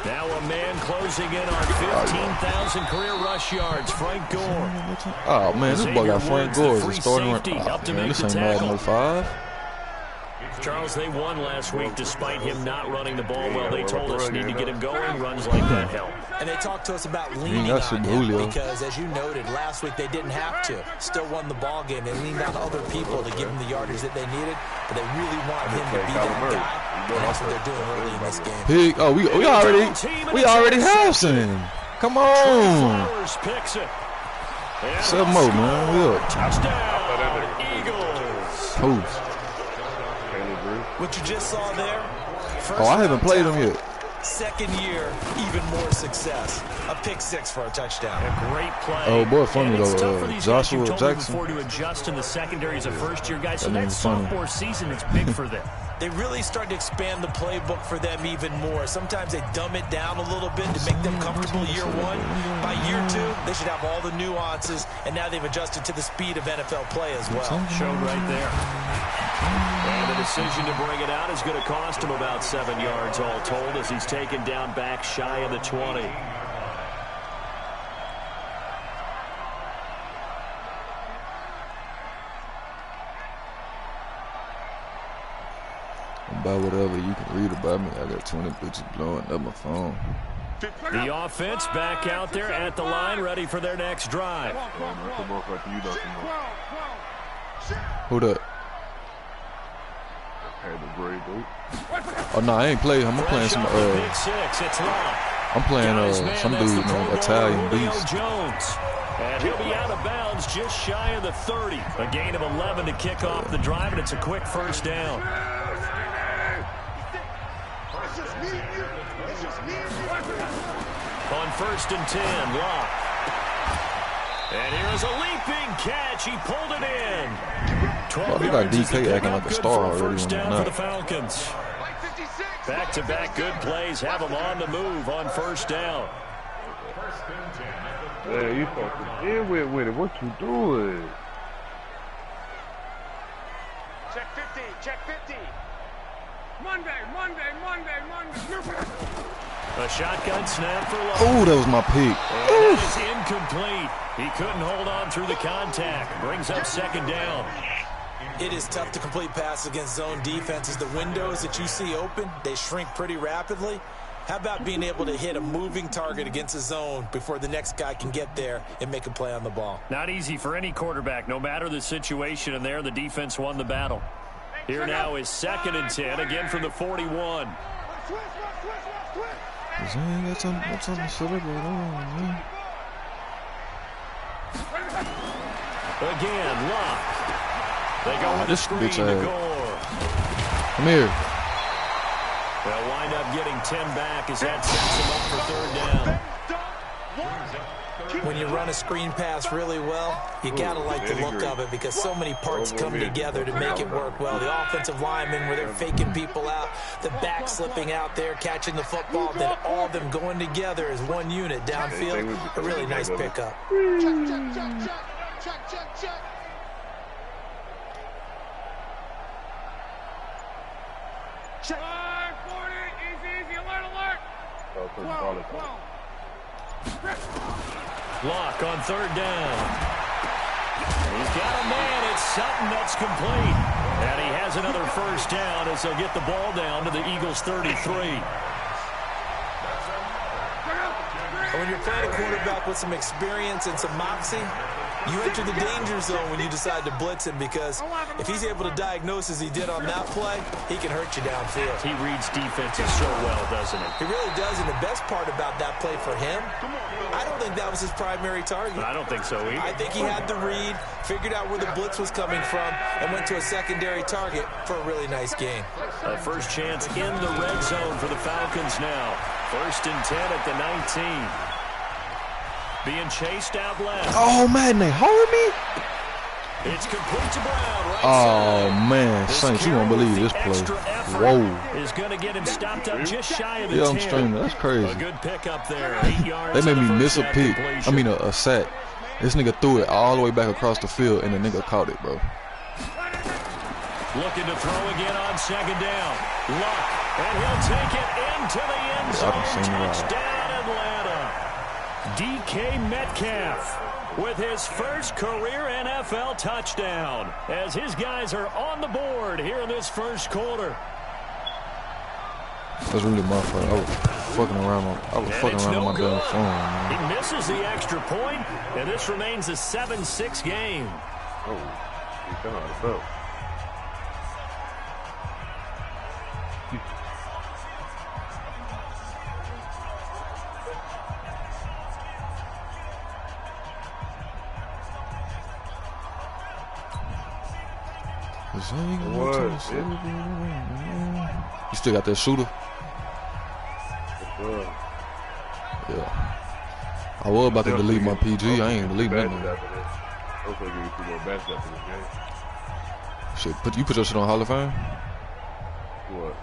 Now a man closing in on 15,000 career rush yards, Frank Gore. Oh, man, this boy got Frank Gore as a starting running back. Man, this ain't Madden 05. Charles, they won last week despite him not running the ball well. They told us need to get him going. Runs like that help. And they talked to us about leaning on him because, as you noted, last week they didn't have to. Still won the ball game. They leaned on other people to give him the yardage that they needed, but they really wanted him to be that guy. And that's what they're doing early in this game. Pig. Oh, we already have some. Come on. Seven more, man. We up. Touchdown, Eagles. Post. What you just saw there. I haven't played him yet. Second year, even more success. A pick six for a touchdown. A great play. Oh, boy, funny though. Joshua Jackson. To adjust in the secondary as a first-year guy, so that sophomore season is big for them. They really started to expand the playbook for them even more. Sometimes they dumb it down a little bit to make them comfortable year one. By year two, they should have all the nuances, and now they've adjusted to the speed of NFL play as well. Showed right there. And the decision to bring it out is going to cost him about 7 yards all told as he's taken down back shy of the 20. About whatever you can read about me. I got 20 bitches blowing up my phone. The offense back out there at the line, ready for their next drive. Who that? Oh no, I ain't playing him. I'm playing some I'm playing some dude named Italian Beast. And he'll be out of bounds just shy of the 30. A gain of 11 to kick off the drive, and it's a quick first down. On 1st and 10, Locke. And here's a leaping catch. He pulled it in. 12 they got DK acting like a star already. First down for the Falcons. Back-to-back good plays have them on the move on first down. Yeah, you fucking in with it. What you doing? Check 50. Check 50. Monday. A shotgun snap for Locke. Oh, that was my pick. That is incomplete. He couldn't hold on through the contact. Brings up second down. It is tough to complete passes against zone defenses. The windows that you see open, they shrink pretty rapidly. How about being able to hit a moving target against a zone before the next guy can get there and make a play on the ball? Not easy for any quarterback, no matter the situation, and there the defense won the battle. Here now is 2nd and 10, again from the 41. What's on the silver Again, Locke. They go with the screen to Gore. Come here. They'll wind up getting 10 back as that sets him up for 3rd down. When you run a screen pass really well, you got to like the look of it because so many parts come together to make it work well. The offensive linemen, where they're faking people out, the back slipping out there, catching the football, then all of them going together as one unit downfield. A really nice pickup. Check. Check. 40, easy, alert. Locke on 3rd down. He's got a man. It's Sutton that's complete. And he has another first down as they'll get the ball down to the Eagles' 33. When you're playing a quarterback with some experience and some moxie, you enter the danger zone when you decide to blitz him because if he's able to diagnose as he did on that play, he can hurt you downfield. He reads defenses so well, doesn't he? He really does, and the best part about that play for him, I don't think that was his primary target. I don't think so either. I think he had the read, figured out where the blitz was coming from, and went to a secondary target for a really nice game. A first chance in the red zone for the Falcons now. 1st and 10 at the 19. Being chased out left. Oh, man, they hold me? It's complete to Brown. Right side. Man, Saints, you won't believe this play. Whoa. Is going to get him stopped up just shy of the 10. I'm streaming. That's crazy. A good pickup there. 8 yards. They made me miss a pick. I mean, a sack. This nigga threw it all the way back across the field, and the nigga caught it, bro. Looking to throw again on 2nd down. Luck, and he'll take it into the end end zone. Touchdown, Atlanta. DK Metcalf with his first career NFL touchdown as his guys are on the board here in this first quarter. That's really my fault. I was fucking around on my damn phone, man. He misses the extra point, and this remains a 7-6 game. Oh, he come out of the belt. You still got that shooter? Yeah. I was about to delete my PG. I ain't deleting that one. Shit, you put your shit on Hall of Fame? What?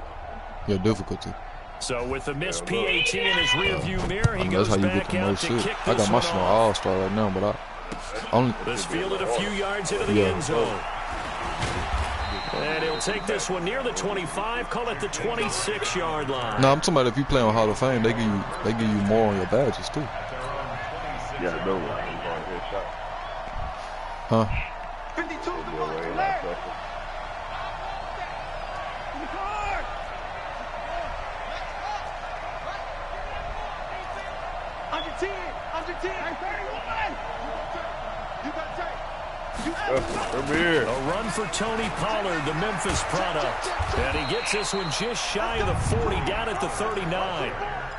Your difficulty. So with the missed PAT in his rearview mirror, he goes that's how you back get the out most to shit. kick I this got my shit on All-Star right now, but I only... This fielded a few yards into the end zone. And he'll take this one near the 25, call it the 26-yard line. No, I'm talking about if you play on Hall of Fame, they give you more on your badges too. Yeah, I know. Shot. Huh? 52. Under 10. 31. You got to take. Come here. A run for Tony Pollard, the Memphis product. And he gets this one just shy of the 40, down at the 39.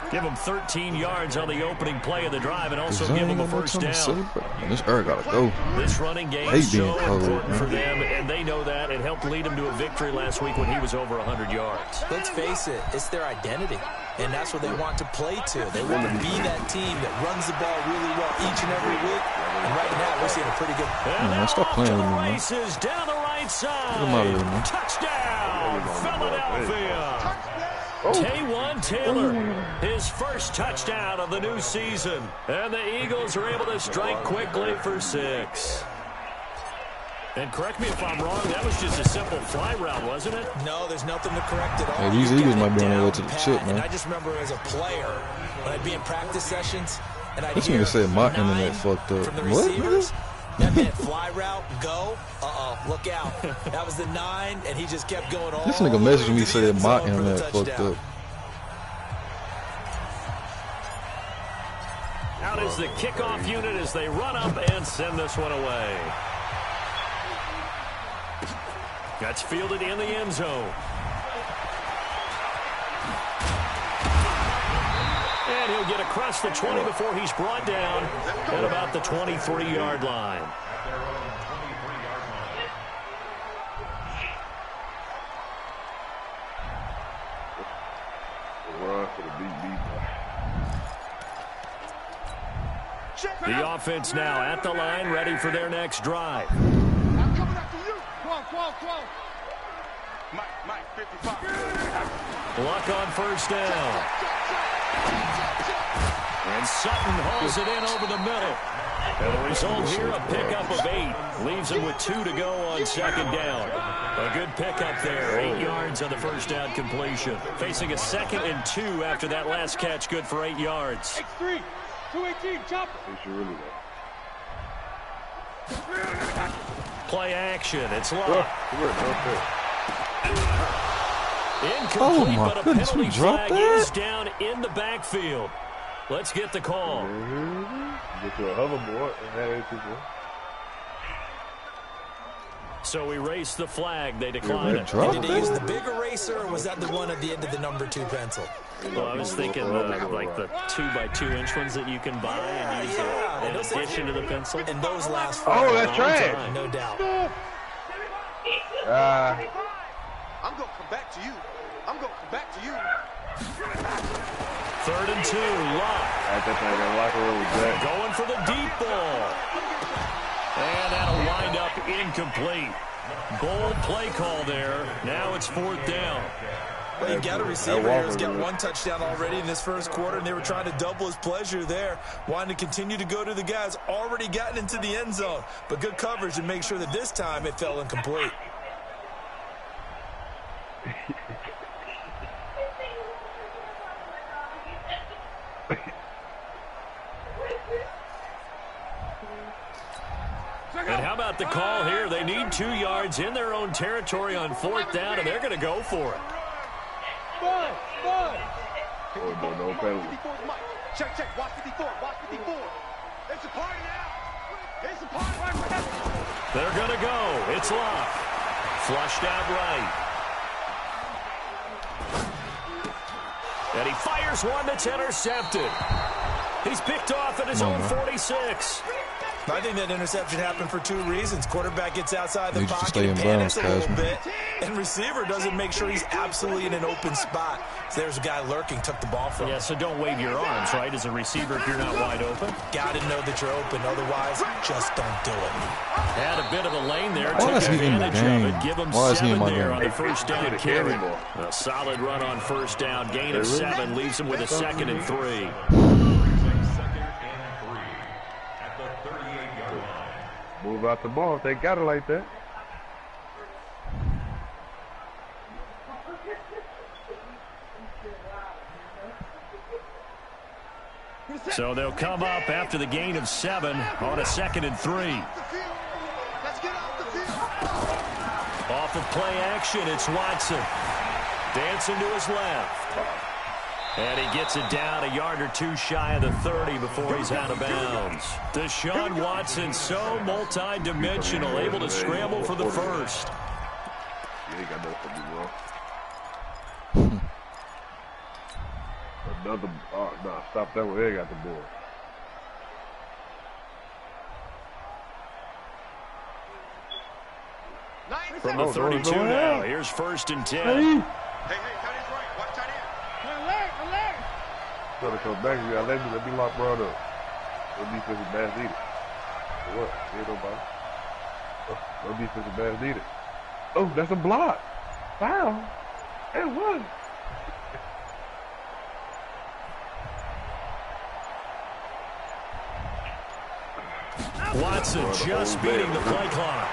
Give him 13 yards on the opening play of the drive and also give him a first down. This Eric gotta go. This running game is so important for them, and they know that. It helped lead them to a victory last week when he was over 100 yards. Let's face it, it's their identity, and that's what they want to play to. They want to be that team that runs the ball really well each and every week, and right now we're seeing a pretty good... Man, stop playing with me, man. Races down the right side. Here, Touchdown, Philadelphia. Taywan Taylor, his first touchdown of the new season. And the Eagles are able to strike quickly for 6. And correct me if I'm wrong, that was just a simple fly route, wasn't it? No, there's nothing to correct at all. Hey, these Eagles might be on their way to the chip, man. And I just remember as a player, when I'd be in practice sessions, and I'd this hear nigga said my internet fucked up. from the What, receivers. nigga? That meant fly route, go. Look out. That was the 9, and he just kept going all This nigga messaged me said my internet fucked up. Out is the kickoff unit as they run up and send this one away. That's fielded in the end zone. And he'll get across the 20 before he's brought down at about the 23-yard line. The offense now at the line, ready for their next drive. I'm coming after you. Come on. Mike, 55. Luck on first down. And Sutton hauls it in over the middle. And the result here, a pickup of 8. Leaves him with 2 to go on second down. A good pickup there, 8 yards on the first down completion. Facing a 2nd and 2 after that last catch, good for 8 yards. X3, 218, chopper. Play action, it's locked. Incomplete, Oh my but a goodness, penalty we dropped flag that? is down in the backfield. Let's get the call. Get to a hoverboard and that ain't people. So we race the flag. They decline it. Did they use the big eraser, or was that the one at the end of the number 2 pencil? Well, I was thinking like the 2x2-inch ones that you can buy and use in addition to the pencil. And those last for Oh, a that's long trash. time, no doubt. I'm going to come back to you. 3rd and 2, Lock. Going for the deep ball. And that'll wind up incomplete. Bold play call there. Now it's 4th down. Well, you got a receiver here who's got 1 touchdown already in this first quarter, and they were trying to double his pleasure there, wanting to continue to go to the guys already gotten into the end zone. But good coverage to make sure that this time it fell incomplete. And how about the call here? They need 2 yards in their own territory on 4th down, and they're going to go for it. No penalty. Check. Watch 54. It's a party now. It's a party. They're going to go. It's locked. Flushed out right. And he fires one that's intercepted. He's picked off at his own 46. I think that interception happened for 2 reasons. Quarterback gets outside the pocket and panics panics a little bit. And receiver doesn't make sure he's absolutely in an open spot. So there's a guy lurking, took the ball from him. Yeah, so don't wave your arms, right, as a receiver if you're not wide open. Got to know that you're open. Otherwise, just don't do it. Had a bit of a lane there. Why Took is he in the advantage game? of it. Give him Why is he in 7 my there game? on the first down carry. A solid run on first down. Gain of 7 leaves him with a 2nd and 3. Move out the ball if they got it like that. So they'll come up after the gain of 7 on a 2nd and 3. Off of play action, it's Watson. Dancing to his left. And he gets it down a yard or 2 shy of the 30 before he's out of bounds. Deshaun Watson, so multi-dimensional, able to scramble for the first. Yeah, he got nothing wrong. Another, no, stop that one. They got the ball. From the 32 now, here's 1st and 10. Hey, tight end's right. Watch tight end. Alert. Trying to come back, you gotta let me lock Brown up. No defensive pass needed. For what? Ain't nobody. No defensive pass needed. Oh, that's a block. Foul. It was. Watson just beating the play clock.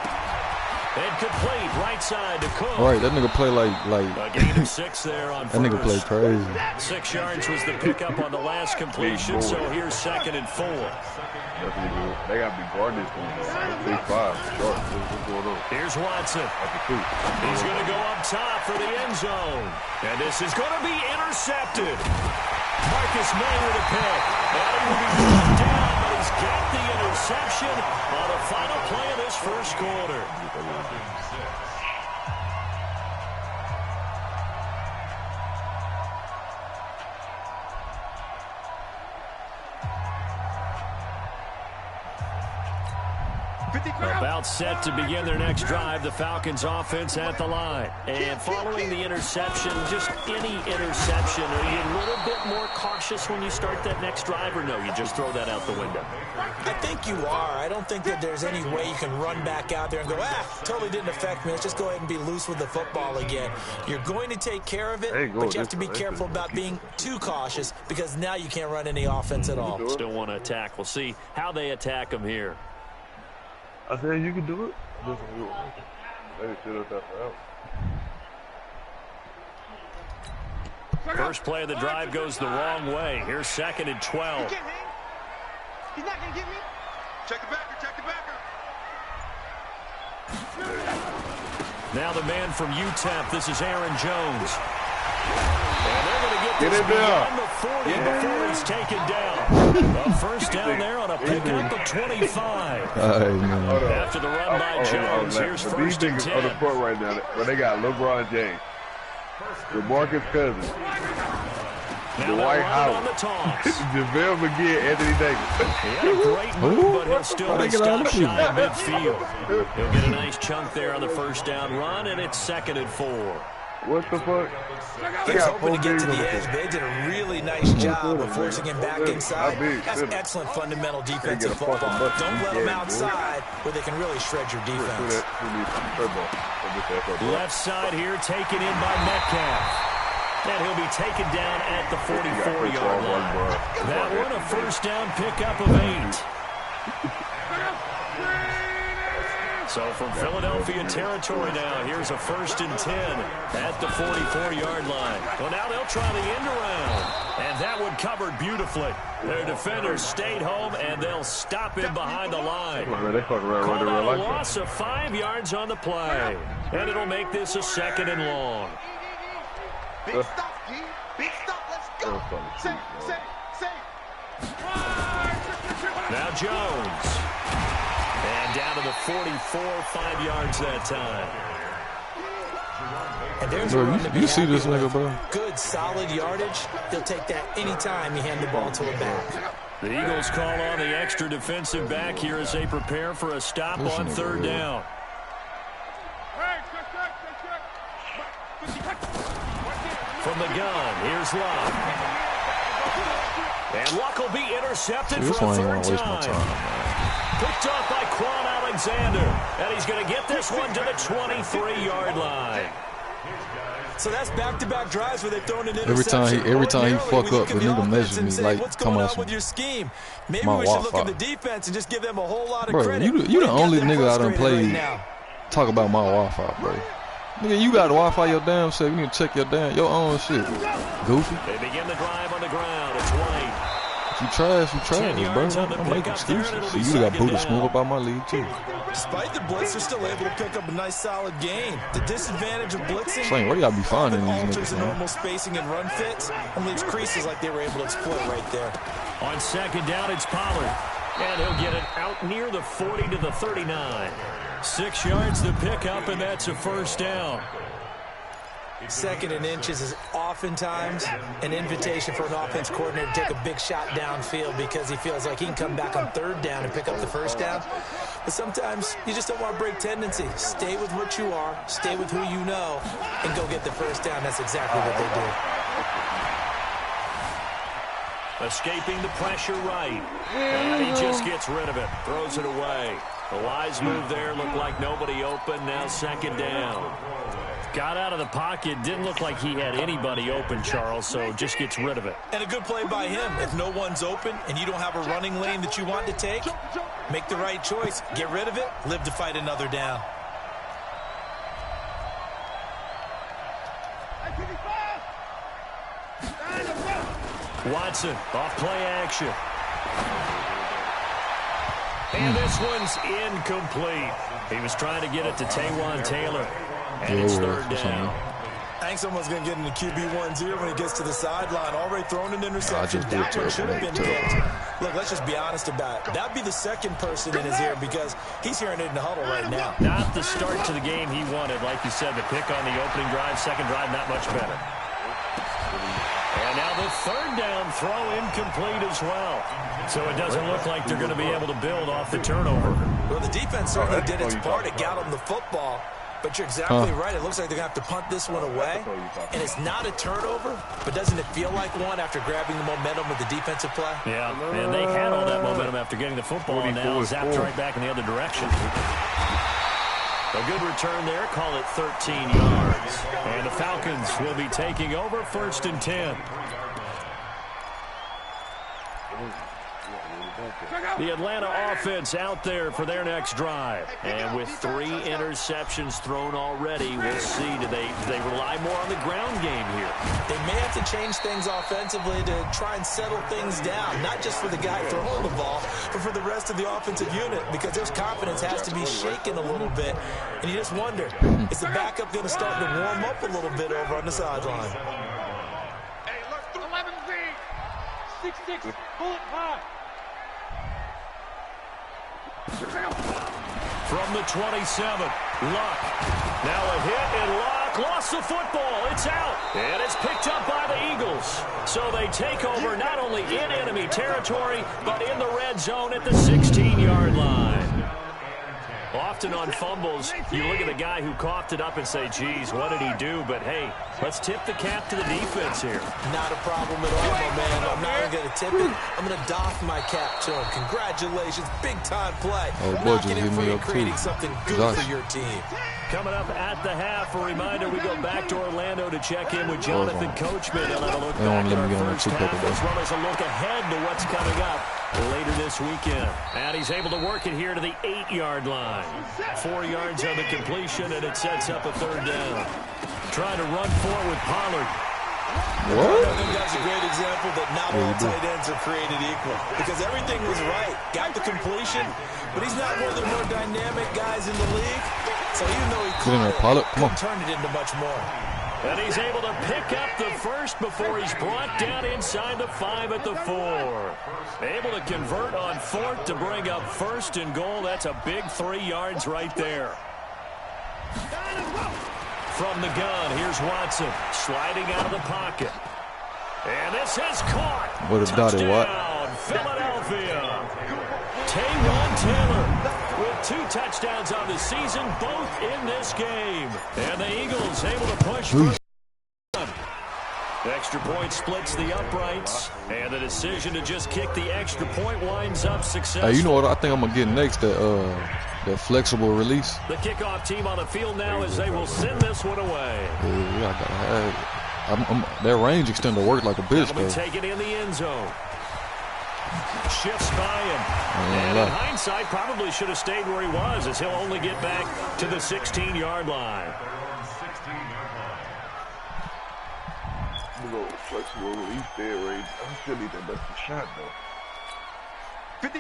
And complete right side to Cook. All right, that nigga play like A gain of 6 there on that nigga play first. crazy. 6 yards was the pickup on the last completion, so here's 2nd and 4. They got to be guarding this thing. 6'5", short. What's going on? Here's Watson. He's going to go up top for the end zone. And this is going to be intercepted. Marcus May with a pick. And he will be brought down, but he's got the interception on the final play of this first quarter. About set to begin their next drive, the Falcons offense at the line. And following the interception, just any interception, are you a little bit more cautious when you start that next drive, or no, you just throw that out the window? I think you are. I don't think that there's any way you can run back out there and go, totally didn't affect me. Let's just go ahead and be loose with the football again. You're going to take care of it, but you have to be careful about being too cautious because now you can't run any offense at all. Still want to attack. We'll see how they attack them here. I said you can do it. They sit up that forever. First play of the drive goes the wrong way. Here's 2nd and 12. He's not going to get me. Check the backer. Now the man from UTEP, this is Aaron Jones. And they're going to get this beyond the 40 before he's taken down. A first down there on a pickup of 25. After the run by Jones, here's 1st and 10. On the court right now, when they got LeBron James, DeMarcus Cousins, Dwight Howard, JaVale McGee, Anthony Davis. He had a great move, but he'll still be stopped shy of midfield. He'll get a nice chunk there on the first down run, and it's 2nd and 4. What the fuck? He was hoping to get to the edge, but they did a really nice job of forcing him back inside. That's excellent fundamental defensive football. Don't let them outside where they can really shred your defense. Left side here taken in by Metcalf. And he'll be taken down at the 44-yard line. That one a first down pickup of 8. So from Philadelphia territory now, here's a 1st and 10 at the 44-yard line. Well, now they'll try the end around. And that one covered beautifully. Their defenders stayed home, and they'll stop him behind the line. Called out a loss of 5 yards on the play. And it'll make this a 2nd and long. Big stuff, G. Big stuff. Let's go. Say. Now Jones. And down to the 44, 5 yards that time. And there's bro, you see this nigga, bro? Good, solid yardage. He'll take that anytime you hand the ball to a back. The Eagles call on the extra defensive back here as they prepare for a stop on 3rd down. From the gun, here's Luck. And Luck will be intercepted for a 3rd time. Picked off by Quan Alexander. And he's going to get this one to the 23-yard line. So that's back-to-back drives where they've thrown an interception. Every time he fuck up, the nigga measure me like, what's come going on on with your scheme? Maybe my we should look Wi-Fi. at the defense and just give them a whole lot of Bro, credit. you the only nigga I done played right talk about my Wi-Fi, bro. Nigga, you got Wi-Fi your damn self. You need to check your own shit. Goofy. They begin the drive on the ground. It's White. You trash, bro. Don't make excuses. So you got booted smooth up out my league, too. Despite the blitz, they're still able to pick up a nice, solid gain. The disadvantage of blitzing Slang, where y'all be finding these alters niggas, the man? normal spacing and run fits and leaves creases like they were able to exploit right there. On 2nd down, it's Pollard. And he'll get it out near the 40 to the 39. 6 yards to pick up, and that's a 1st down. 2nd and inches is oftentimes an invitation for an offense coordinator to take a big shot downfield because he feels like he can come back on 3rd down and pick up the 1st down. But sometimes you just don't want to break tendency. Stay with what you are, stay with who you know, and go get the 1st down. That's exactly what they do. Escaping the pressure right. And he just gets rid of it. Throws it away. The wise move there. Looked like nobody open. Now 2nd down. Got out of the pocket. Didn't look like he had anybody open, Charles, so just gets rid of it. And a good play by him. If no one's open and you don't have a running lane that you want to take, make the right choice. Get rid of it. Live to fight another down. Watson, off play action. And this one's incomplete. He was trying to get it to Taylor. And it's 3rd down. I think someone's going to get into QB1-0 when he gets to the sideline. Already thrown an interception. That one should have been picked. Look, let's just be honest about it. That'd be the 2nd person in his ear because he's hearing it in the huddle right now. Not the start to the game he wanted. Like you said, the pick on the opening drive, 2nd drive, not much better. And now the 3rd down throw incomplete as well. So it doesn't look like they're going to be able to build off the turnover. Well, the defense certainly did its part. It got them the football. But you're exactly right. It looks like they're going to have to punt this one away. And it's not a turnover, but doesn't it feel like one after grabbing the momentum with the defensive play? Yeah, and they had all that momentum after getting the football, and now zapped right back in the other direction. A good return there. Call it 13 yards. And the Falcons will be taking over 1st and 10. The Atlanta offense out there for their next drive. And with 3 interceptions thrown already, we'll see. Do they rely more on the ground game here? They may have to change things offensively to try and settle things down, not just for the guy throwing the ball, but for the rest of the offensive unit, because their confidence has to be shaken a little bit. And you just wonder, is the backup going to start to warm up a little bit over on the sideline? Hey, let's do 11Z. 6'6", bullet high. From the 27, Luck. Now a hit, and Luck lost the football. It's out, and it's picked up by the Eagles. So they take over not only in enemy territory, but in the red zone at the 16-yard line. Often on fumbles, you look at the guy who coughed it up and say, geez, what did he do? But, hey, let's tip the cap to the defense here. Not a problem at all, my man. I'm not going to to tip it, I'm going to doff my cap to him. Congratulations, big-time play. Oh, boy, just Knocking hit it free me and up, creating too. something good for your team. Coming up at the half, a reminder, we go back to Orlando to check in with Jonathan Coachman. He'll have a look back at our first half, as well as a look ahead to what's coming up later this weekend. And he's able to work it here to the 8-yard line. 4 yards on the completion, and it sets up a 3rd down. Trying to run forward with Pollard. What? I think that's a great example that not all tight ends are created equal. Because everything was right. Got the completion, but he's not one of the more dynamic guys in the league. So even though he couldn't turn it into much more. And he's able to pick up the first before he's brought down inside the 5 at the 4. Able to convert on 4th to bring up 1st and goal. That's a big 3 yards right there. From the gun, here's Watson sliding out of the pocket. And this is caught. What a dotted what? Philadelphia. Taywan Taylor with 2 touchdowns on the season, both in this game. And the Eagles able to push for extra point splits the uprights, and the decision to just kick the extra point winds up successful. Hey, you know what I think I'm gonna get next? That flexible release. The kickoff team on the field now as they will send this one away. Yeah, I gotta have it. That range extender worked like a bitch, though. Take it in the end zone. Shifts by him. And in hindsight, probably should have stayed where he was, as he'll only get back to the 16-yard line. Flexible release there, right? I still need that best shot, though.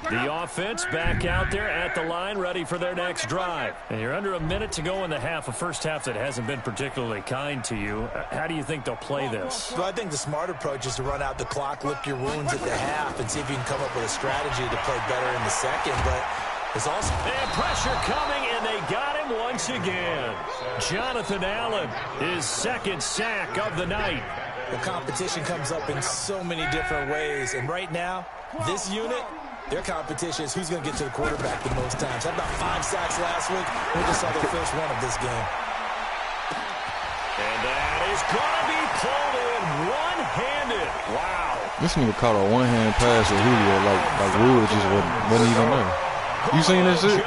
The offense back out there at the line, ready for their next drive. And you're under a minute to go in the half, a first half that hasn't been particularly kind to you. How do you think they'll play this? Well, I think the smart approach is to run out the clock, lick your wounds at the half, and see if you can come up with a strategy to play better in the second. But it's also... And pressure coming, and they got him once again. Jonathan Allen, his 2nd sack of the night. The competition comes up in so many different ways. And right now, this unit... their competition is who's going to get to the quarterback the most times. Had about 5 sacks last week. We just saw their first one of this game. And that is going to be pulled in one-handed. Wow. This nigga caught a one-hand pass with Julio, like Wood just wasn't even there. You seen that shit?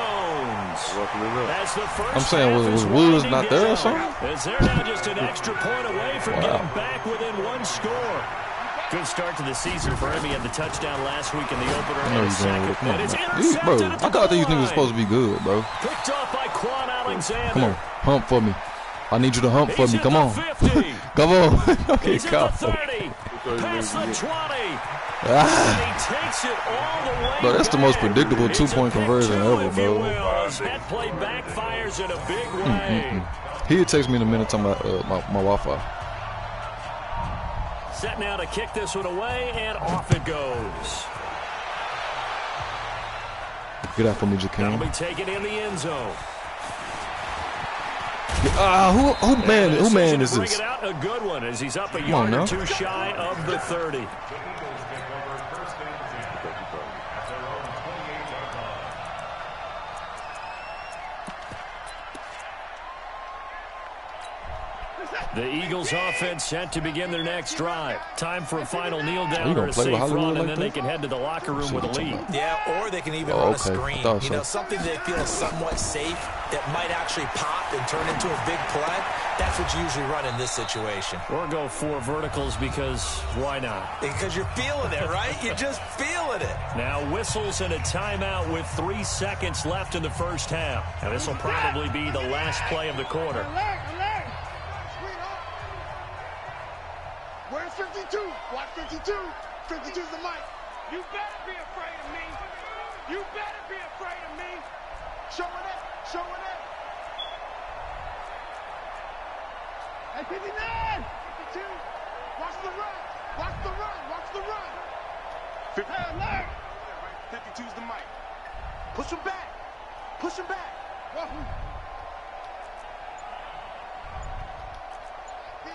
That's the first. I'm saying, was Woods not there or something? As they're now just an extra point away from getting back within 1 score. Good start to the season for him. He had the touchdown last week in the opener. I know he's going with it. Bro, I thought these niggas were supposed to be good, bro. Picked off by Quan Alexander. Come on, hump for me. I need you to hump for me. Come on. Come on. Okay, he's at the 30. Past the 20. He takes it all the way. Bro, that's the most predictable 2-point conversion ever, bro. That play backfires in a big way. He'll text me in a minute talking about my Wi-Fi. Set now to kick this one away, and off it goes. Get out for me, Jakeem. That'll be taken in the end zone. Who man is this? Bring it out, a good one, as he's up a yard or 2 shy of the 30. The Eagles offense set to begin their next drive. Time for a final kneel down or a safe run, and then they can head to the locker room with a lead. Yeah, or they can even run a screen. You know, something they feel somewhat safe that might actually pop and turn into a big play. That's what you usually run in this situation. Or go 4 verticals because why not? Because you're feeling it, right? You're just feeling it. Now whistles and a timeout with 3 seconds left in the first half. Now this will probably be the last play of the quarter. Where's 52? Watch 52. 52's the mic. You better be afraid of me. You better be afraid of me. Showing it. Showing it. Hey, 59. 52. Watch the run. Watch the run. Watch the run. 52's the mic. Push him back. Push him back.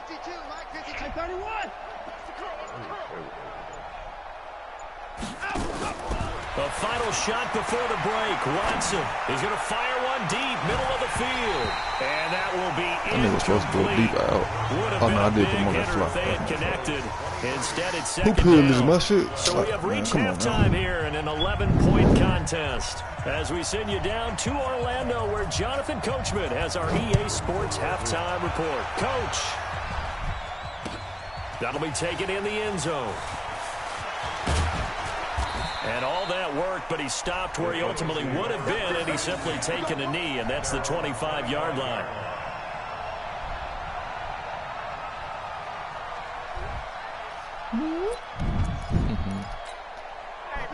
52, Mike, 52. 31. A final shot before the break. Watson, he's going to fire one deep, middle of the field. And that will be incomplete. Supposed to go deep out. Oh, no, I did come on that fly. Connected. Instead, it's Who second pulled down. this my shit? So we have reached halftime here in an 11-point contest. As we send you down to Orlando, where Jonathan Coachman has our EA Sports halftime report. Coach. That'll be taken in the end zone. And all that work, but he stopped where he ultimately would have been, and he's simply taken a knee, and that's the 25-yard line.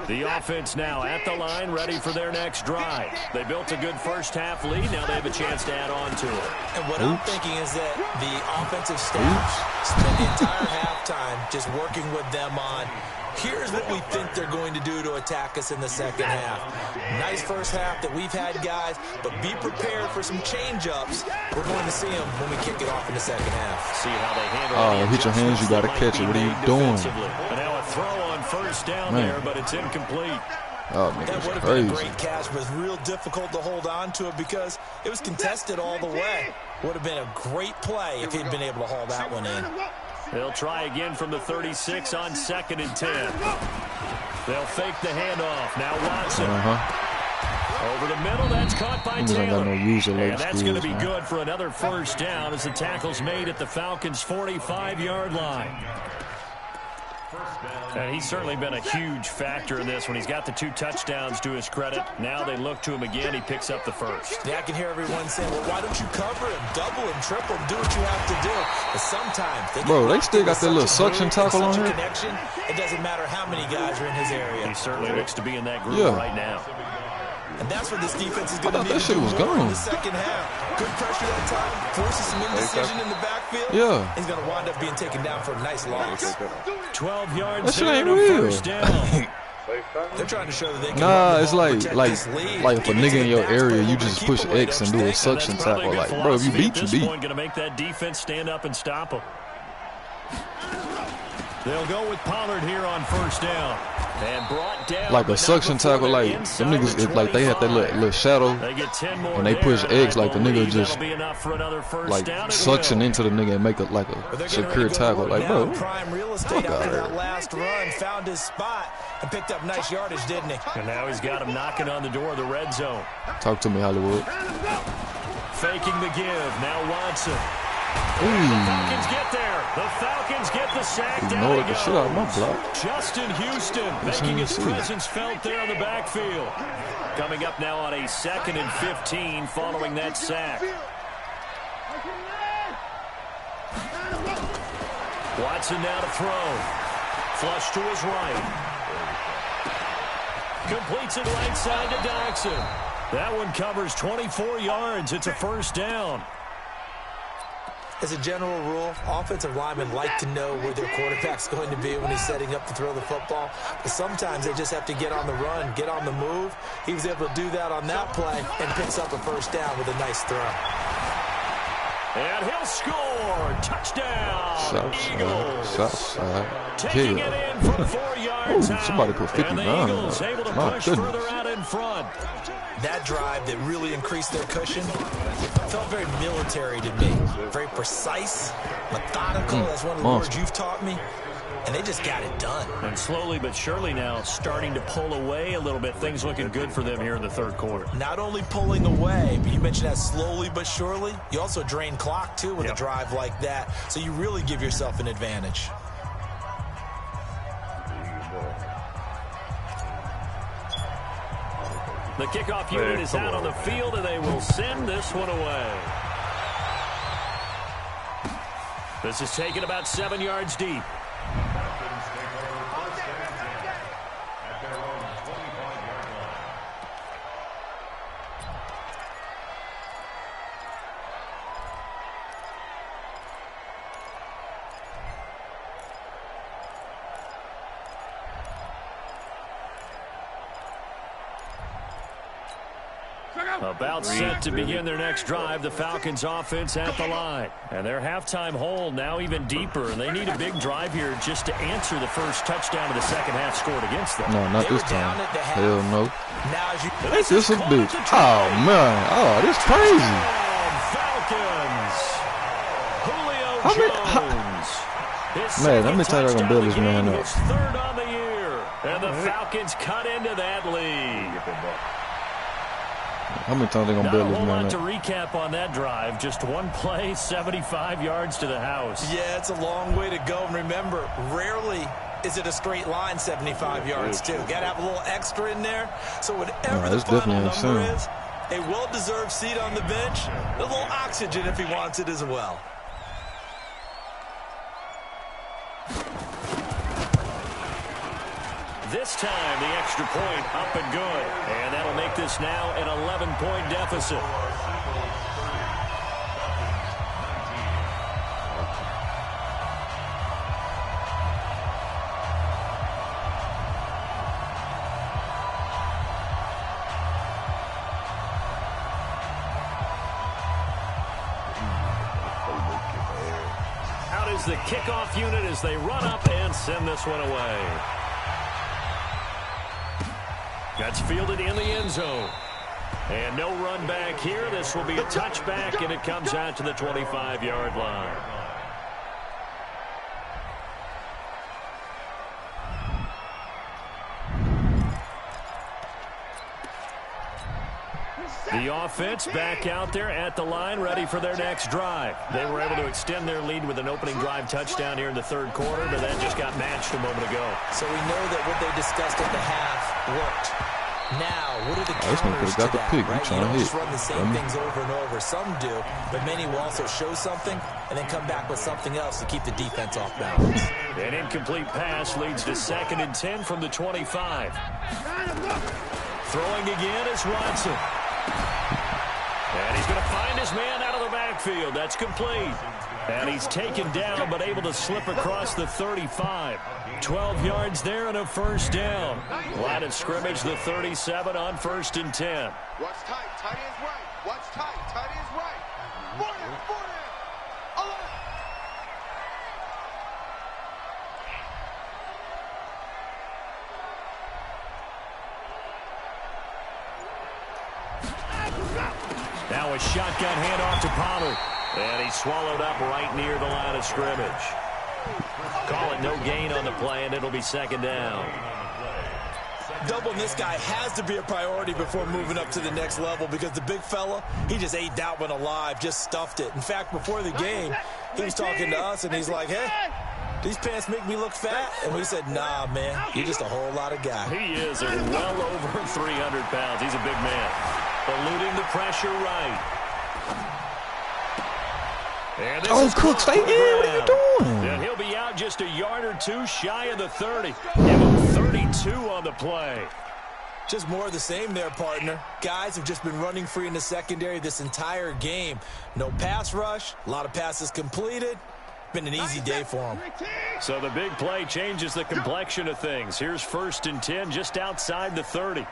The offense now at the line, ready for their next drive. They built a good first-half lead. Now they have a chance to add on to it. And what I'm thinking is that the offensive staff spent the entire halftime just working with them on, here's what we think they're going to do to attack us in the second half. Nice first half that we've had, guys, but be prepared for some change-ups. We're going to see them when we kick it off in the second half. See how they handle it. Hit your hands, you got to catch it. What are you doing? And now a throw on first down there, but it's incomplete. Oh, that would have been a great catch, but it's real difficult to hold on to it because it was contested all the way. Would have been a great play if he'd been able to haul that one in. They'll try again from the 36 on 2nd and 10. They'll fake the handoff. Now Watson. Over the middle, that's caught by Taylor. And that's going to be good for another first down as the tackle's made at the Falcons' 45-yard line. And he's certainly been a huge factor in this when he's got the 2 touchdowns to his credit. Now they look to him again. He picks up the first. Yeah, I can hear everyone saying, well, why don't you cover him, double him, triple him, do what you have to do. But sometimes they still got that little suction tackle on here. Connection, it doesn't matter how many guys are in his area. He certainly looks to be in that group right now. And that's what this defense is going to need that shit was gone in the second half. Good pressure that time, forces some indecision in the backfield. Yeah. He's going to wind up being taken down for a nice loss. 12 yards. That shit ain't real. First down. They're trying to show that they can it's like if a nigga in your area, you just push X and do a suction tackle. Like, bro, if you beat, you beat. Going to make that defense stand up and stop him. They'll go with Pollard here on first down. And brought down. Like a suction tackle, like them niggas, like they had that little shadow. They get 10 more when they push X, like the nigga just like suction into the nigga and make it like a secure tackle. Like, bro, prime real estate after that last run, found his spot and picked up nice yardage, didn't he? And now he's got him knocking on the door of the red zone. Talk to me, Hollywood. Faking the give. Now Watson. Ooh. The Falcons get there. The Falcons get the sack down. Ignore the shit out of my block. Justin Houston making his presence felt there in the backfield. Coming up now on a 2nd and 15 following that sack. Watson now to throw. Flush to his right. Completes it right side to Doxson. That one covers 24 yards. It's a first down. As a general rule, offensive linemen like to know where their quarterback's going to be when he's setting up to throw the football. But sometimes they just have to get on the run, get on the move. He was able to do that on that play and picks up a first down with a nice throw. And he'll score. Touchdown, Eagles. Southside. Taking it in from 4 yards out. Somebody put 59 and the Eagles able to push further out in front. That drive that really increased their cushion felt very military to me. Very precise, methodical. That's one of the words you've taught me. And they just got it done. And slowly but surely now starting to pull away a little bit. Things looking good for them here in the third quarter. Not only pulling away, but you mentioned that slowly but surely. You also drain clock, too, with a drive like that. So you really give yourself an advantage. The kickoff unit is out on the field, and they will send this one away. This is taken about 7 yards deep. About set to begin their next drive, the Falcons offense at the line. And their halftime hole now even deeper, and they need a big drive here just to answer the first touchdown of the second half scored against them. No, not this time. Hell no. That's just a bitch. Oh, man. Oh, this is crazy. Falcons. Julio Jones. Man, how many times are going to build this man up? Third on the year. And the Falcons cut into that lead. How many times are they going to build this man up? Not a whole lot to recap on that drive. Just one play, 75 yards to the house. Yeah, it's a long way to go. And remember, rarely is it a straight line 75 yards, too. Got to have a little extra in there. So whatever the final number is, a well-deserved seat on the bench, a little oxygen if he wants it as well. This time, the extra point up and good. And that'll make this now an 11-point deficit. Out is the kickoff unit as they run up and send this one away. That's fielded in the end zone. And no run back here. This will be a touchback, and it comes out to the 25-yard line. The offense back out there at the line, ready for their next drive. They were able to extend their lead with an opening drive touchdown here in the third quarter, but that just got matched a moment ago. So we know that what they discussed at the half worked. Now, what are the counters to that, right? You don't just run the same things over and over. Some do, but many will also show something and then come back with something else to keep the defense off balance. An incomplete pass leads to 2nd and 10 from the 25. Throwing again is Watson. And he's going to find his man out of the backfield. That's complete. And he's taken down, but able to slip across the 35. 12 yards there and a first down. Line of scrimmage, the 37 on 1st and 10. Watch tight. Tight end's right. Watch tight. Tight end's right. 40. Now a shotgun handoff to Pollard. And he's swallowed up right near the line of scrimmage. Call it no gain on the play, and it'll be 2nd down. Doubling this guy has to be a priority before moving up to the next level because the big fella, he just ate that one alive, just stuffed it. In fact, before the game, he was talking to us, and he's like, hey, these pants make me look fat. And we said, nah, man, you're just a whole lot of guy. He is well over 300 pounds. He's a big man. Eluding the pressure right. Oh, Cook, stay in. What are you doing? And he'll be out just a yard or two shy of the 30. Give him 32 on the play. Just more of the same there, partner. Guys have just been running free in the secondary this entire game. No pass rush, a lot of passes completed. Been an easy day for them. So the big play changes the complexion of things. Here's 1st and 10 just outside the 30.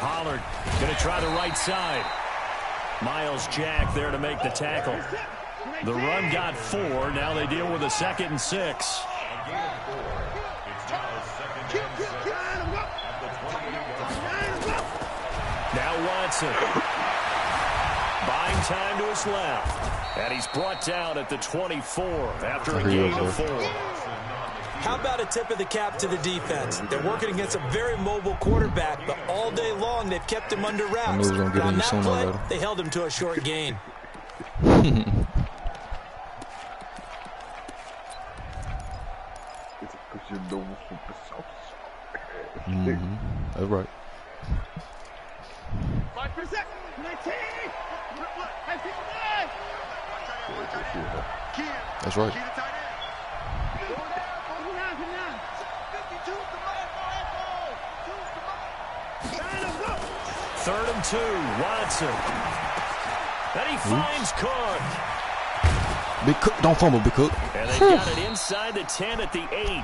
Pollard going to try the right side. Miles Jack there to make the tackle. The run got 4. Now they deal with a 2nd and 6. Now Watson. Buying time to his left. And he's brought down at the 24 after a gain of 4. How about a tip of the cap to the defense? They're working against a very mobile quarterback, but all day long they've kept him under wraps. On that play, they held him to a short gain. That's right. 5%. 19. That's right. 3rd and 2, Watson. And he finds Cook. Big Cook, don't fumble, Big Cook. And they got it inside the 10 at the 8.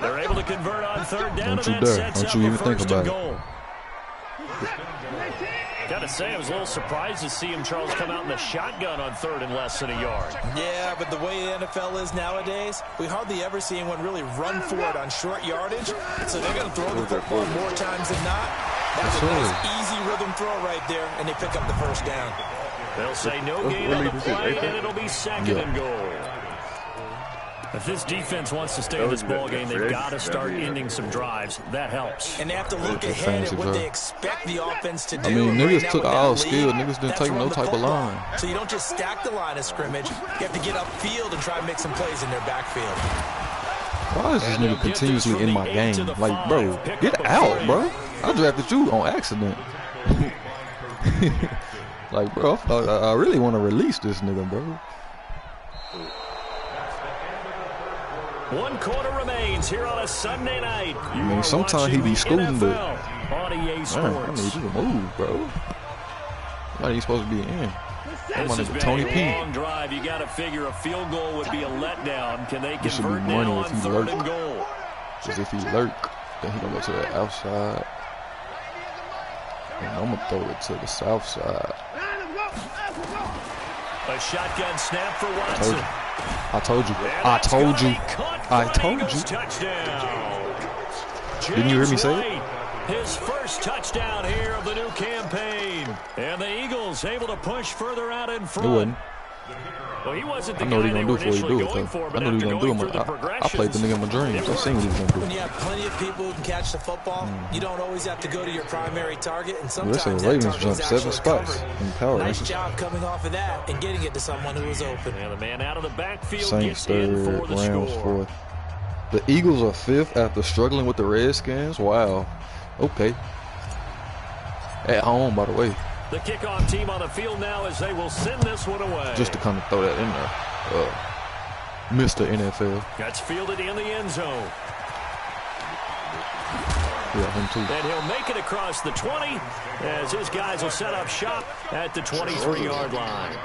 They're able to convert on third down. Don't you dare. Don't you even think about it. Gotta say, I was a little surprised to see him, Charles, come out in the shotgun on third and less than a yard. Yeah, but the way the NFL is nowadays, we hardly ever see anyone really run for it on short yardage. So they're going to throw the football more times than not. That's a nice, easy rhythm throw right there, and they pick up the first down. They'll say no gain on the play, and it'll be second and goal. If this defense wants to stay in this ballgame, they've got to start ending some drives. That helps. And they have to look ahead at what they expect the offense to do. I mean, niggas took all skill. Niggas didn't take no type of line. So you don't just stack the line of scrimmage. You have to get upfield and try and make some plays in their backfield. Why is this nigga continuously in my game? Like, bro, get out, bro. I drafted you on accident. Like, bro, I really want to release this nigga, bro. 1 quarter remains here on a Sunday night. I mean, sometimes he be scooting, but man, I need you to move, bro. Why are you supposed to be in? This has been Tony P. a long drive. You got to figure a field goal would be a letdown. Can they convert now on third and goal? Because if he lurk, then he gonna go to the outside, and I'm gonna throw it to the south side. A shotgun snap for Watson. I told you. Touchdown. Didn't you hear me say it? His first touchdown here of the new campaign. And the Eagles able to push further out in front. It wasn't. Well, he wasn't the I know what guy he's they going to do were before he initially do it, going for, though. but I know what he's after going to going do. through the I played the nigga in my dreams. I seen what he was going to do. When you have plenty of people who can catch the football, you don't always have to go to your primary target, and sometimes the that Ravens target jumped is 7 actually spots covered. in power. Nice job coming off of that and getting it to someone who was open. And the man out of the backfield Saints gets in third, for the Rams score. fourth. The Eagles are 5th after struggling with the Redskins. Wow. Okay. At home, by the way. The kickoff team on the field now as they will send this one away. Just to kind of throw that in there. Mr. NFL. That's fielded in the end zone. Yeah, him too. And he'll make it across the 20 as his guys will set up shop at the 23-yard line.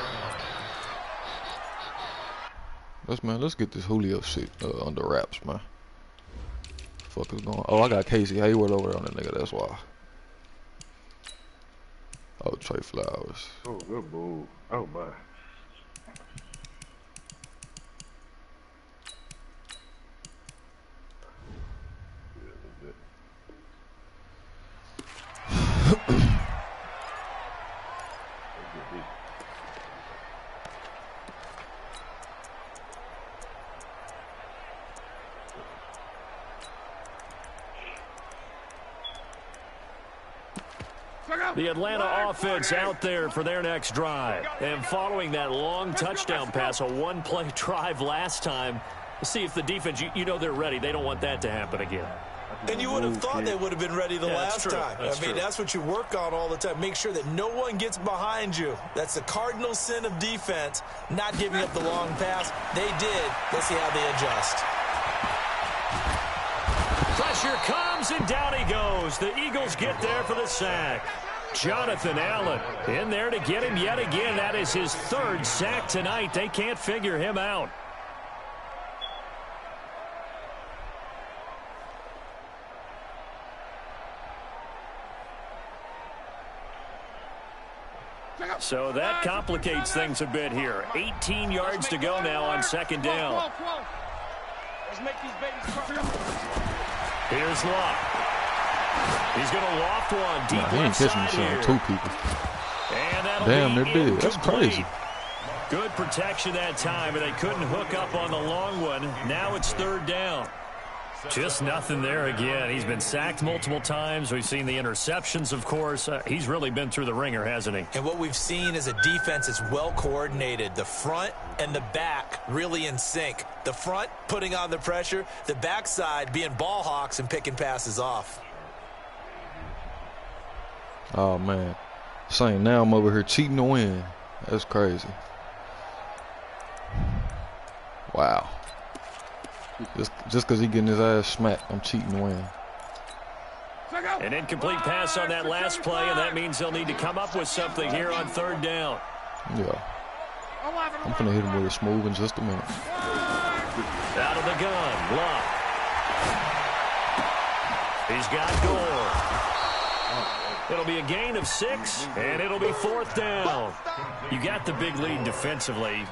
Let's get this Julio shit under wraps, man. Fuck is going on? Oh, I got Casey Hayward over there on the nigga, that's why. Oh, Trey Flowers. Oh, good move. Oh, my. The Atlanta offense out there for their next drive. And following that long touchdown pass, a one-play drive last time, see if the defense, you know they're ready. They don't want that to happen again. And you would have thought they would have been ready the last time. I mean, that's what you work on all the time. Make sure that no one gets behind you. That's the cardinal sin of defense, not giving up the long pass. They did. Let's see how they adjust. Pressure comes, and down he goes. The Eagles get there for the sack. Jonathan Allen in there to get him yet again. That is his 3rd sack tonight. They can't figure him out. So that complicates things a bit here. 18 yards to go now on 2nd down. Let's make these babies cry. Here's Locke. He's going to loft one deep He ain't catching left this side shit on here. 2 people. And that'll Damn, be they're big. That's incomplete. crazy. Good protection that time, but they couldn't hook up on the long one. Now it's 3rd down. Just nothing there again. He's been sacked multiple times. We've seen the interceptions, of course. He's really been through the ringer, hasn't he? And what we've seen is a defense that's well coordinated. The front and the back really in sync. The front putting on the pressure. The backside being ball hawks and picking passes off. Oh, man. Saying now I'm over here cheating to win. That's crazy. Wow. Just because he getting his ass smacked, I'm cheating to win. An incomplete pass on that last play, and that means they'll need to come up with something here on 3rd down. Yeah. I'm finna hit him with a smooth in just a minute. Out of the gun, Luck. He's got Gore. It'll be a gain of 6, and it'll be 4th down. You got the big lead defensively.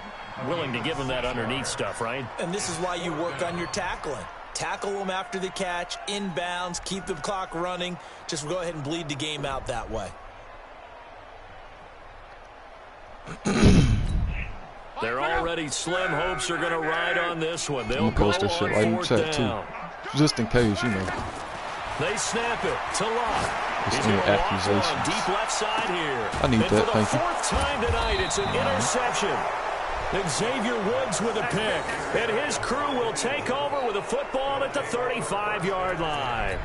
Willing to give him that underneath stuff, right? And this is why you work on your tackling. Tackle them after the catch, inbounds, keep the clock running. Just go ahead and bleed the game out that way. They're already slim hopes are going to ride on this one. They'll go post that shit right in the chat too, just in case, you know. They snap it to Luck. He's any accusations. Deep left side here. I need that, thank you. For the 4th time tonight, it's an interception. Xavier Woods with a pick. And his crew will take over with a football at the 35-yard line.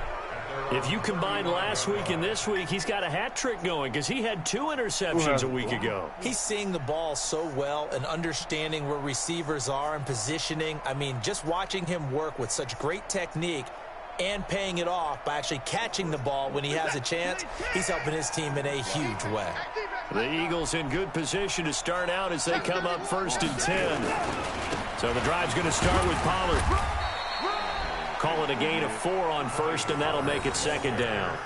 If you combine last week and this week, he's got a hat trick going because he had 2 interceptions a week ago. He's seeing the ball so well and understanding where receivers are and positioning. I mean, just watching him work with such great technique and paying it off by actually catching the ball when he has a chance, he's helping his team in a huge way. The Eagles in good position to start out as they come up 1st and 10. So the drive's going to start with Pollard. Call it a gain of 4 on 1st, and that'll make it 2nd down.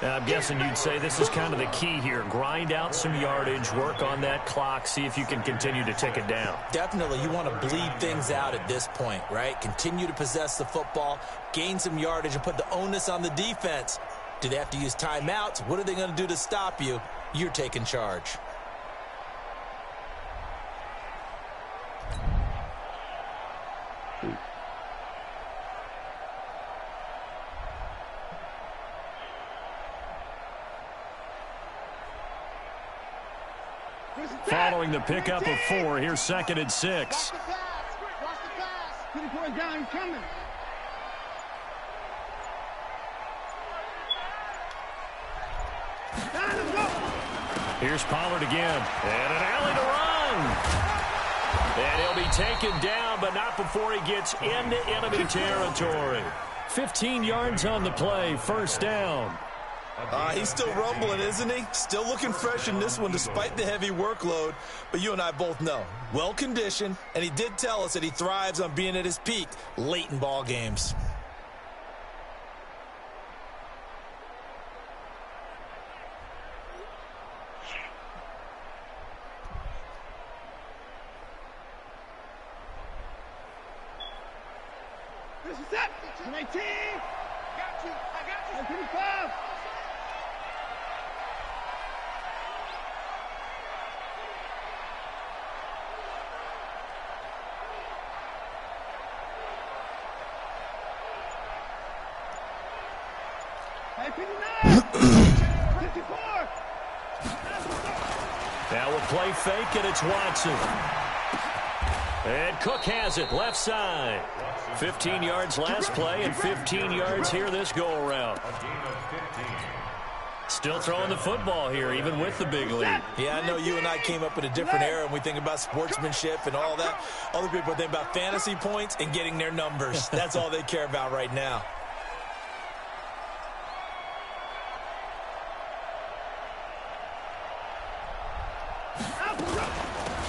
Now, I'm guessing you'd say this is kind of the key here. Grind out some yardage, work on that clock, see if you can continue to tick it down. Definitely. You want to bleed things out at this point, right? Continue to possess the football, gain some yardage, and put the onus on the defense. Do they have to use timeouts? What are they going to do to stop you? You're taking charge. Following the pickup of 4, here's 2nd and 6. Watch the pass. Put the boy down. He's coming. Here's Pollard again. And an alley to run. And he'll be taken down, but not before he gets into enemy territory. 15 yards on the play, 1st down. He's still rumbling, isn't he? Still looking fresh in this one despite the heavy workload. But you and I both know, well-conditioned, and he did tell us that he thrives on being at his peak late in ball games. This is it. 19. Got you. I got you. 25. Now a play fake, and it's Watson. And Cook has it, left side. 15 yards last play and 15 yards here this go-around. Still throwing the football here, even with the big lead. Yeah, I know you and I came up in a different era, and we think about sportsmanship and all that. Other people think about fantasy points and getting their numbers. That's all they care about right now.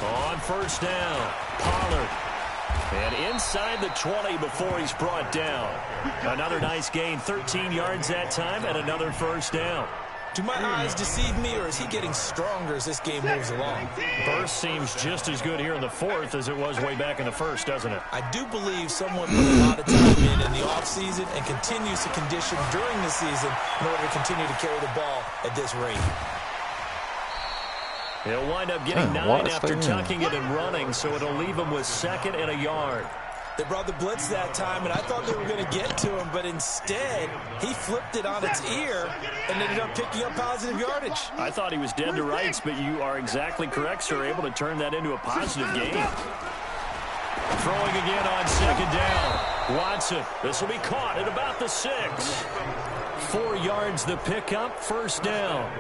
On 1st down, Pollard. And inside the 20 before he's brought down. Another nice gain, 13 yards that time, and another 1st down. Do my eyes deceive me, or is he getting stronger as this game moves along? Burst seems just as good here in the 4th as it was way back in the 1st, doesn't it? I do believe someone put a lot of time in the offseason and continues to condition during the season in order to continue to carry the ball at this rate. He'll wind up getting 9 after tucking it and running, so it'll leave him with 2nd and a yard. They brought the blitz that time, and I thought they were going to get to him, but instead, he flipped it on its ear and ended up picking up positive yardage. I thought he was dead to rights, but you are exactly correct, sir, able to turn that into a positive gain. Throwing again on 2nd down. Watson, this will be caught at about the 6. 4 yards the pickup, 1st down.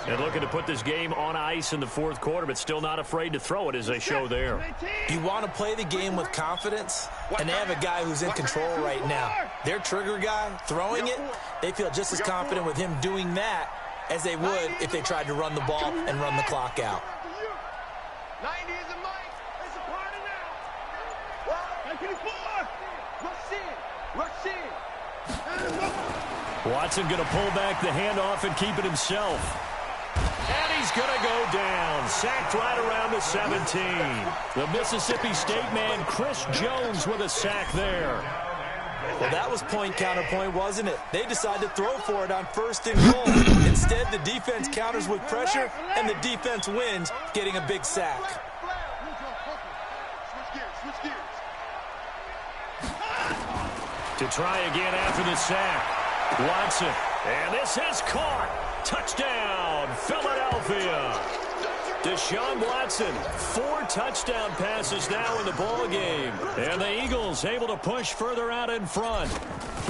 And looking to put this game on ice in the 4th quarter, but still not afraid to throw it as they show there. You want to play the game with confidence, and they have a guy who's in control right now. Their trigger guy throwing it, they feel just as confident with him doing that as they would if they tried to run the ball and run the clock out. 90 is a mic. It's a party now. 1984. Rush in. Watson going to pull back the handoff and keep it himself. And he's going to go down. Sacked right around the 17. The Mississippi State man, Chris Jones, with a sack there. Well, that was point counterpoint, wasn't it? They decided to throw for it on 1st and goal. Instead, the defense counters with pressure, and the defense wins, getting a big sack. Switch gears. To try again after the sack. Watson. And this is caught. Touchdown, Philadelphia. Deshaun Watson, 4 touchdown passes now in the ball game. And the Eagles able to push further out in front.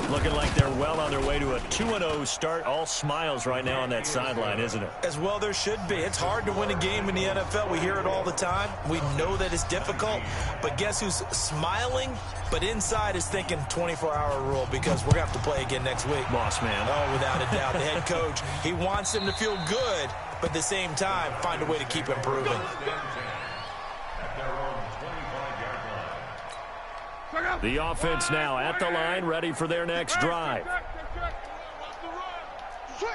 Looking like they're well on their way to a 2-0 start. All smiles right now on that sideline, isn't it? As well there should be. It's hard to win a game in the NFL. We hear it all the time. We know that it's difficult. But guess who's smiling? But inside is thinking 24-hour rule because we're going to have to play again next week. Boss man. Oh, without a doubt. The head coach, he wants them to feel good, but at the same time, find a way to keep improving. The offense now at the line, ready for their next drive. Switch.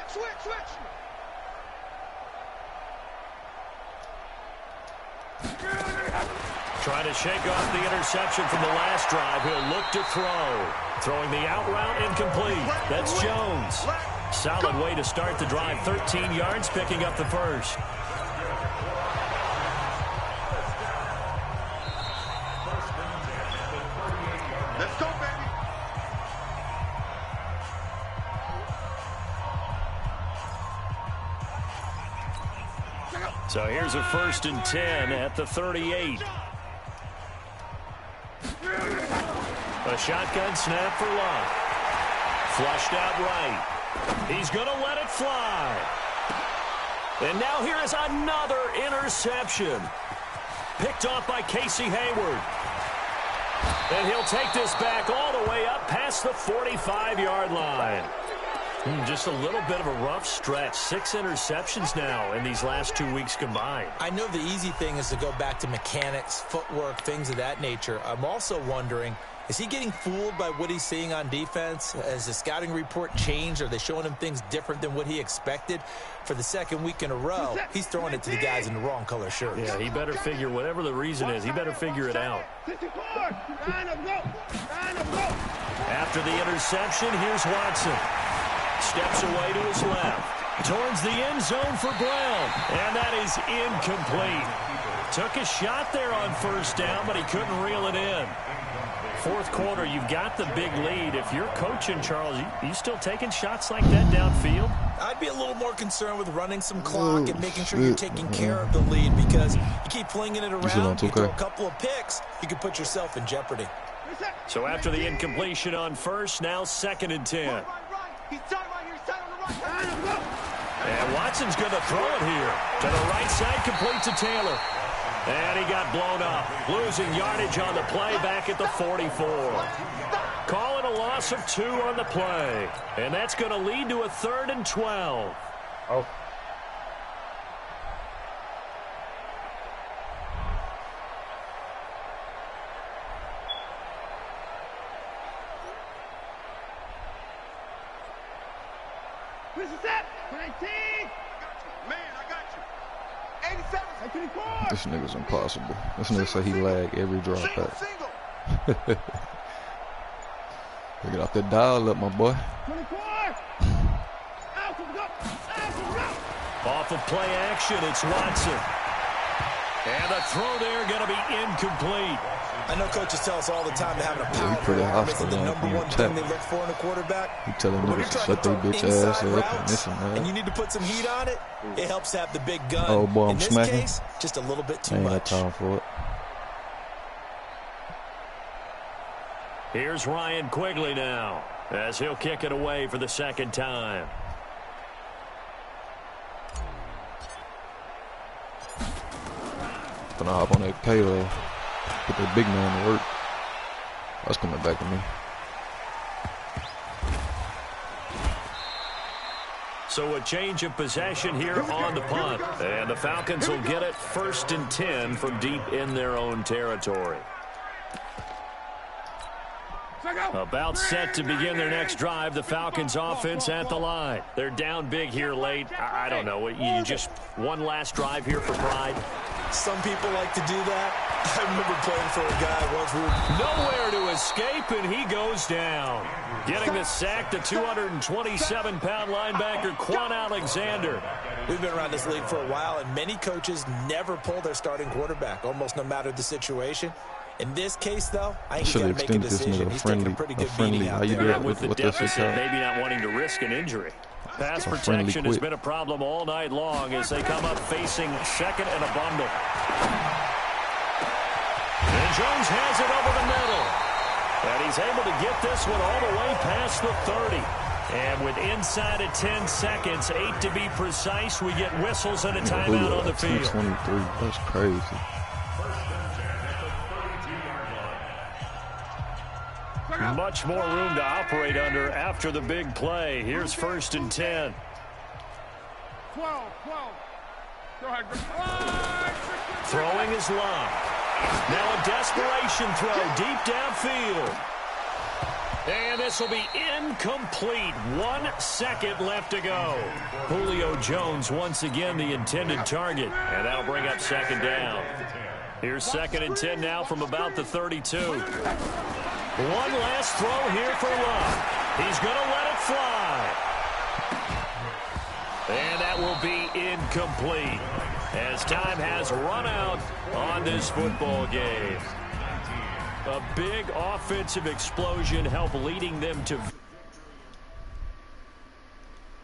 Trying to shake off the interception from the last drive. He'll look to throw. Throwing the out route incomplete. That's Jones. Solid way to start the drive. 13 yards, picking up the first. Let's go, baby. So here's a 1st and 10 at the 38. A shotgun snap for Love. Flushed out right. He's going to let it fly. And now here is another interception. Picked off by Casey Hayward. And he'll take this back all the way up past the 45-yard line. Just a little bit of a rough stretch. 6 interceptions now in these last 2 weeks combined. I know the easy thing is to go back to mechanics, footwork, things of that nature. I'm also wondering, is he getting fooled by what he's seeing on defense? Has the scouting report changed? Are they showing him things different than what he expected? For the 2nd week in a row, he's throwing it to the guys in the wrong color shirts. Yeah, he better figure, whatever the reason is, he better figure it out. After the interception, here's Watson. Steps away to his left. Towards the end zone for Brown. And that is incomplete. Took a shot there on 1st down, but he couldn't reel it in. 4th quarter, you've got the big lead. If you're coaching, Charles, you still taking shots like that downfield? I'd be a little more concerned with running some clock and making sure you're taking care of the lead, because you keep flinging it around, you throw a couple of picks, you could put yourself in jeopardy. So after the incompletion on 1st, now 2nd and 10. And Watson's going to throw it here. To the right side, complete to Taylor. And he got blown up. Losing yardage on the play back at the 44. Calling a loss of 2 on the play. And that's going to lead to a 3rd and 12. Oh. Where's the set? 19. Man, I got you. 87. 24. This nigga's impossible. This nigga say he lag every drop back. Get off that dial up, my boy. 24. Off of play action, it's Watson. And the throw there going to be incomplete. I know coaches tell us all the time that having a powerful arm is the #1 thing they look for in a quarterback. You telling niggas to shut their bitch ass up and this and that. And you need to put some heat on it. It helps to have the big gun. Oh boy, I'm in this smacking. case, just a little bit too ain't much. got time for it. Here's Ryan Quigley now, as he'll kick it away for the 2nd time. Gonna hop on that KO. Put that big man to work. That's coming back to me. So a change of possession here on the punt. And the Falcons will get it 1st and 10 from deep in their own territory. About set to begin their next drive, the Falcons offense at the line. They're down big here late. I don't know. You just one last drive here for pride. Some people like to do that. I remember playing for a guy once. Nowhere to escape, and he goes down. Getting the sack, the 227-pound linebacker, Quan Alexander. We've been around this league for a while, and many coaches never pull their starting quarterback, almost no matter the situation. In this case, though, I think he's got to make a decision. He's taking a pretty good beating out there. With the deficit, maybe not wanting to risk an injury. Pass protection has been a problem all night long as they come up facing second and a bundle. And Jones has it over the middle. And he's able to get this one all the way past the 30. And with inside of 10 seconds, 8 to be precise, we get whistles and a timeout on the field. 23. That's crazy. Much more room to operate under after the big play. Here's 1st and 10. 12. Go ahead. Throwing is long. Now a desperation throw deep downfield. And this will be incomplete. 1 second left to go. Julio Jones once again the intended target. And that'll bring up 2nd down. Here's 2nd and 10 now from about the 32. One last throw here for Love. He's going to let it fly. And that will be incomplete as time has run out on this football game. A big offensive explosion helped leading them to